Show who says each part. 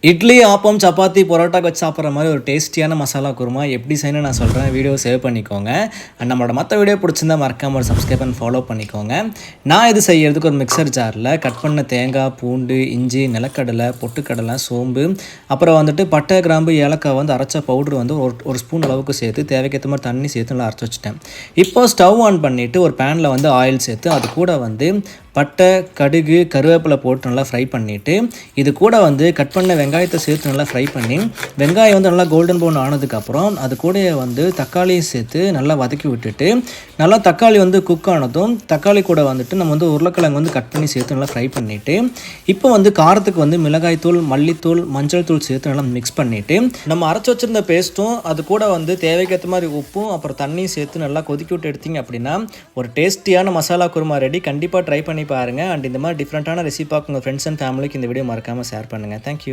Speaker 1: இட்லி, ஆப்பம், சப்பாத்தி, பரோட்டாக்கு வச்சு சாப்பிட்ற மாதிரி ஒரு டேஸ்டியான மசாலா குருமா எப்படி செய்யணும்னு நான் சொல்கிறேன். வீடியோ சேவ் பண்ணிக்கோங்க. நம்மளோட மற்ற வீடியோ பிடிச்சிருந்தா மறக்காம ஒரு சப்ஸ்கிரைப் பண்ணி ஃபாலோ பண்ணிக்கோங்க. நான் இது செய்யறதுக்கு ஒரு மிக்சர் ஜாரில் கட் பண்ண தேங்காய், பூண்டு, இஞ்சி, நிலக்கடலை, பொட்டுக்கடலை, சோம்பு, அப்புறம் வந்துட்டு பட்டை, கிராம்பு, ஏலக்காய் வந்து அரைச்ச பவுடர் வந்து ஒரு ஸ்பூன் அளவுக்கு சேர்த்து தேவைக்கேற்ற மாதிரி தண்ணி சேர்த்து நல்லா அரைச்சி வச்சுட்டேன். இப்போ ஸ்டவ் ஆன் பண்ணிவிட்டு ஒரு பேனில் வந்து ஆயில் சேர்த்து அது கூட வந்து பட்டை, கடுகு, கருவேப்பிலை போட்டு நல்லா ஃப்ரை பண்ணிவிட்டு இது கூட வந்து கட் பண்ண வெங்காயத்தை சேர்த்து நல்லா ஃப்ரை பண்ணி வெங்காயம் வந்து நல்லா கோல்டன் ப்ரௌன் ஆனதுக்கப்புறம் அது கூட வந்து தக்காளியை சேர்த்து நல்லா வதக்கி விட்டுட்டு நல்லா தக்காளி வந்து குக் ஆனதும் தக்காளி கூட வந்துட்டு நம்ம வந்து உருளைக்கிழங்கு வந்து கட் பண்ணி சேர்த்து நல்லா ஃப்ரை பண்ணிவிட்டு இப்போ வந்து காரத்துக்கு வந்து மிளகாய்த்தூள், மல்லித்தூள், மஞ்சள் தூள் சேர்த்து நல்லா மிக்ஸ் பண்ணிவிட்டு நம்ம அரைச்சி வச்சுருந்த பேஸ்ட்டும் அது கூட வந்து தேவைக்கேற்ற மாதிரி உப்பும் அப்புறம் தண்ணியும் சேர்த்து நல்லா கொதிக்கி விட்டு எடுத்திங்க அப்படின்னா ஒரு டேஸ்டியான மசாலா குருமா ரெடி. கண்டிப்பாக ட்ரை பண்ணி பாருங்கள். அண்ட் இந்த மாதிரி டிஃப்ரெண்ட்டான ரெசிபி பார்க்க உங்கள் ஃப்ரெண்ட்ஸ் அண்ட் ஃபேமிலிக்கு இந்த வீடியோ மறக்காமல் ஷேர் பண்ணுங்கள். தேங்க்யூ.